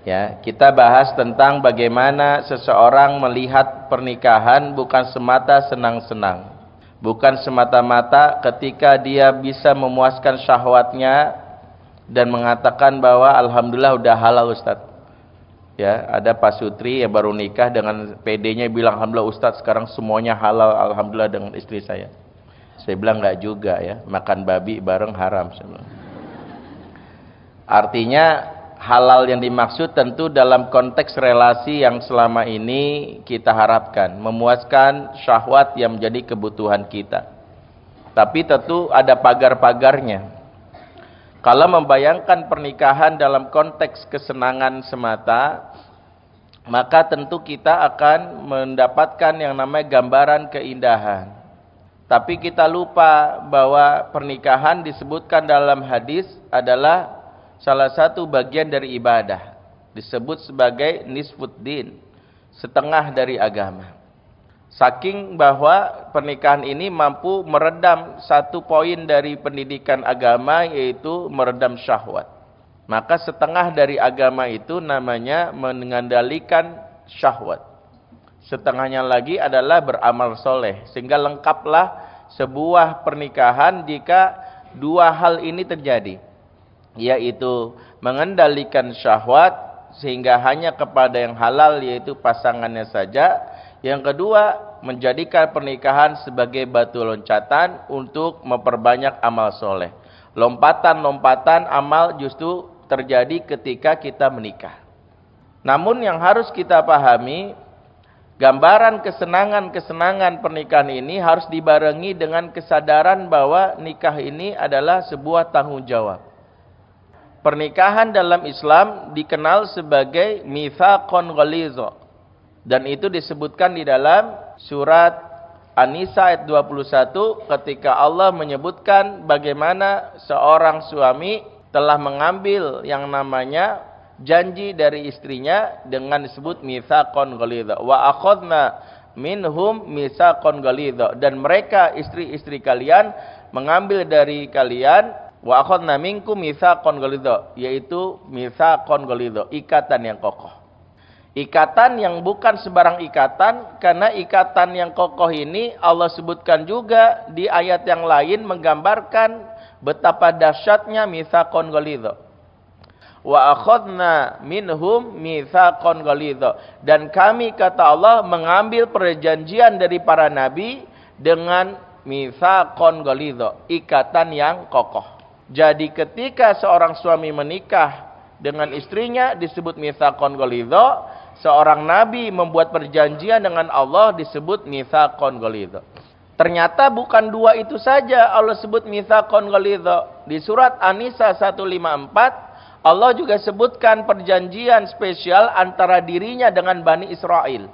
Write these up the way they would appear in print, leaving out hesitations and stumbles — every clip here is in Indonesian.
Ya, kita bahas tentang bagaimana seseorang melihat pernikahan bukan semata senang-senang. Bukan semata-mata ketika dia bisa memuaskan syahwatnya dan mengatakan bahwa alhamdulillah udah halal Ustaz. Ya, ada Pak Sutri yang baru nikah dengan PD-nya bilang alhamdulillah Ustaz sekarang semuanya halal alhamdulillah dengan istri saya. Saya bilang enggak juga ya, makan babi bareng haram. Artinya halal yang dimaksud tentu dalam konteks relasi yang selama ini kita harapkan, memuaskan syahwat yang menjadi kebutuhan kita. Tapi tentu ada pagar-pagarnya. Kalau membayangkan pernikahan dalam konteks kesenangan semata, maka tentu kita akan mendapatkan yang namanya gambaran keindahan. Tapi kita lupa bahwa pernikahan disebutkan dalam hadis adalah salah satu bagian dari ibadah. Disebut sebagai nisfuddin, setengah dari agama. Saking bahwa pernikahan ini mampu meredam satu poin dari pendidikan agama, yaitu meredam syahwat. Maka setengah dari agama itu namanya mengendalikan syahwat. Setengahnya lagi adalah beramal soleh. Sehingga lengkaplah sebuah pernikahan jika dua hal ini terjadi. Yaitu mengendalikan syahwat sehingga hanya kepada yang halal yaitu pasangannya saja. Yang kedua, menjadikan pernikahan sebagai batu loncatan untuk memperbanyak amal soleh. Lompatan-lompatan amal justru terjadi ketika kita menikah. Namun yang harus kita pahami, gambaran kesenangan-kesenangan pernikahan ini harus dibarengi dengan kesadaran bahwa nikah ini adalah sebuah tanggung jawab. Pernikahan dalam Islam dikenal sebagai mitsaqon ghalidha. Dan itu disebutkan di dalam surat An-Nisa ayat 21 ketika Allah menyebutkan bagaimana seorang suami telah mengambil yang namanya janji dari istrinya dengan disebut mitsaqon ghalidha. Wa akhadna minhum mitsaqon ghalidha. Dan mereka istri-istri kalian mengambil dari kalian wa akhadna minkum mitsaqon ghalidha, yaitu mitsaqon ghalidha, ikatan yang kokoh. Ikatan yang bukan sebarang ikatan, karena ikatan yang kokoh ini Allah sebutkan juga di ayat yang lain menggambarkan betapa dahsyatnya mitsaqon ghalidha. Wa akhadna minhum mitsaqon ghalidha. Dan kami, kata Allah, mengambil perjanjian dari para nabi dengan mitsaqon ghalidha, ikatan yang kokoh. Jadi ketika seorang suami menikah dengan istrinya disebut mitsaqon ghalidha. Seorang nabi membuat perjanjian dengan Allah disebut mitsaqon ghalidha. Ternyata bukan dua itu saja Allah sebut mitsaqon ghalidha. Di surat An-Nisa 154 Allah juga sebutkan perjanjian spesial antara dirinya dengan Bani Israel.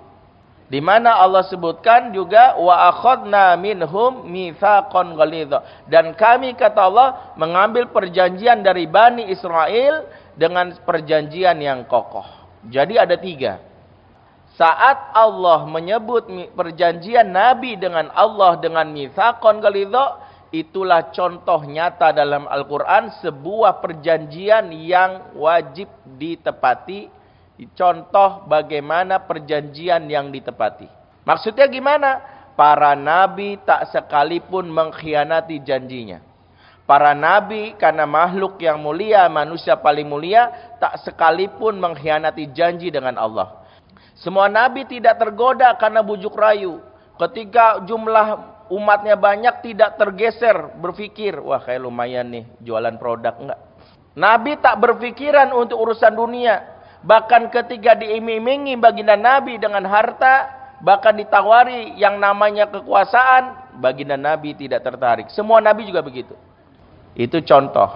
Di mana Allah sebutkan juga wa akhadna minhum mitsaqon ghalidha. Dan kami, kata Allah, mengambil perjanjian dari Bani Israel dengan perjanjian yang kokoh. Jadi ada tiga. Saat Allah menyebut perjanjian Nabi dengan Allah dengan mitsaqon ghalidha, itulah contoh nyata dalam Al-Quran sebuah perjanjian yang wajib ditepati. Contoh bagaimana perjanjian yang ditepati. Maksudnya gimana? Para nabi tak sekalipun mengkhianati janjinya. Para nabi karena makhluk yang mulia, manusia paling mulia, tak sekalipun mengkhianati janji dengan Allah. Semua nabi tidak tergoda karena bujuk rayu. Ketika jumlah umatnya banyak tidak tergeser, berpikir, wah kayak lumayan nih jualan produk, enggak. Nabi tak berpikiran untuk urusan dunia. Bahkan ketika diiming-imingi baginda Nabi dengan harta, bahkan ditawari yang namanya kekuasaan, baginda Nabi tidak tertarik. Semua nabi juga begitu. Itu contoh.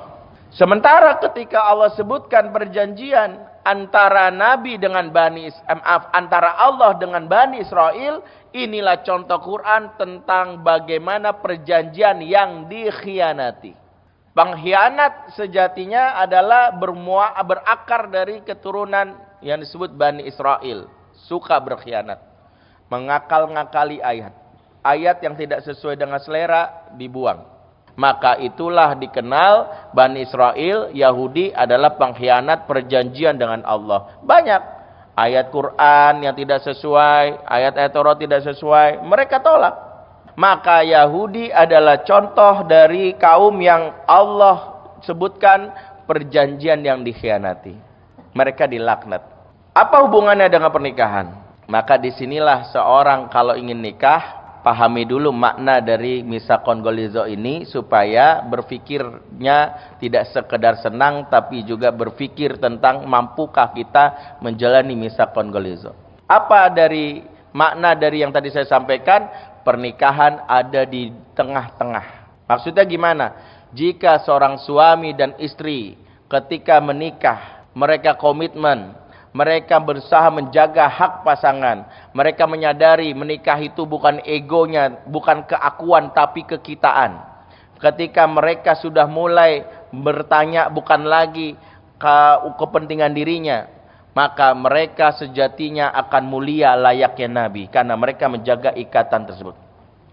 Sementara ketika Allah sebutkan perjanjian antara Nabi dengan antara Allah dengan Bani Israel, inilah contoh Quran tentang bagaimana perjanjian yang dikhianati. Pengkhianat sejatinya adalah berakar dari keturunan yang disebut Bani Israel. Suka berkhianat. Mengakal-ngakali ayat. Ayat yang tidak sesuai dengan selera dibuang. Maka itulah dikenal Bani Israel, Yahudi adalah pengkhianat perjanjian dengan Allah. Banyak ayat Quran yang tidak sesuai, ayat-ayat Taurat tidak sesuai, mereka tolak. Maka Yahudi adalah contoh dari kaum yang Allah sebutkan perjanjian yang dikhianati. Mereka dilaknat. Apa hubungannya dengan pernikahan? Maka disinilah seorang kalau ingin nikah, pahami dulu makna dari misakon golizo ini, supaya berfikirnya tidak sekedar senang, tapi juga berfikir tentang mampukah kita menjalani misakon golizo. Apa dari makna dari yang tadi saya sampaikan? Pernikahan ada di tengah-tengah. Maksudnya gimana? Jika seorang suami dan istri ketika menikah, mereka komitmen, mereka berusaha menjaga hak pasangan. Mereka menyadari menikah itu bukan egonya, bukan keakuan, tapi kekitaan. Ketika mereka sudah mulai bertanya bukan lagi kepentingan dirinya, maka mereka sejatinya akan mulia layaknya Nabi. Karena mereka menjaga ikatan tersebut.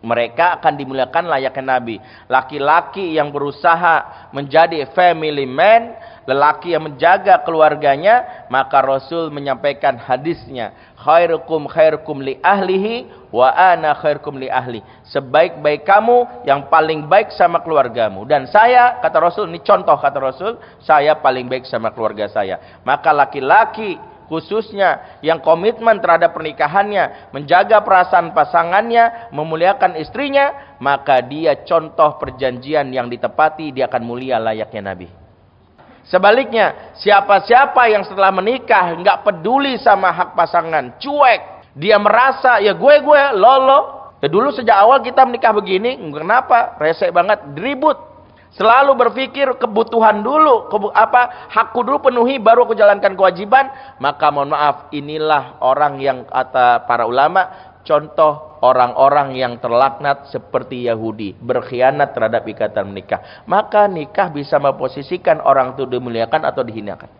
Mereka akan dimuliakan layaknya Nabi. Laki-laki yang berusaha menjadi family man, lelaki yang menjaga keluarganya, maka Rasul menyampaikan hadisnya, khairukum khairukum li ahlihi wa ana khairukum li ahli. Sebaik-baik kamu yang paling baik sama keluargamu, dan saya, kata Rasul, ini contoh kata Rasul, saya paling baik sama keluarga saya. Maka laki-laki khususnya yang komitmen terhadap pernikahannya, menjaga perasaan pasangannya, memuliakan istrinya, maka dia contoh perjanjian yang ditepati, dia akan mulia layaknya Nabi. Sebaliknya, siapa-siapa yang setelah menikah nggak peduli sama hak pasangan, cuek, dia merasa ya gue lolo. Ya dulu sejak awal kita menikah begini, kenapa? Resek banget, ribut. Selalu berpikir kebutuhan dulu, hakku dulu penuhi baru aku jalankan kewajiban. Maka mohon maaf, inilah orang yang kata para ulama, contoh orang-orang yang terlaknat seperti Yahudi, berkhianat terhadap ikatan menikah. Maka nikah bisa memposisikan orang itu dimuliakan atau dihinakan.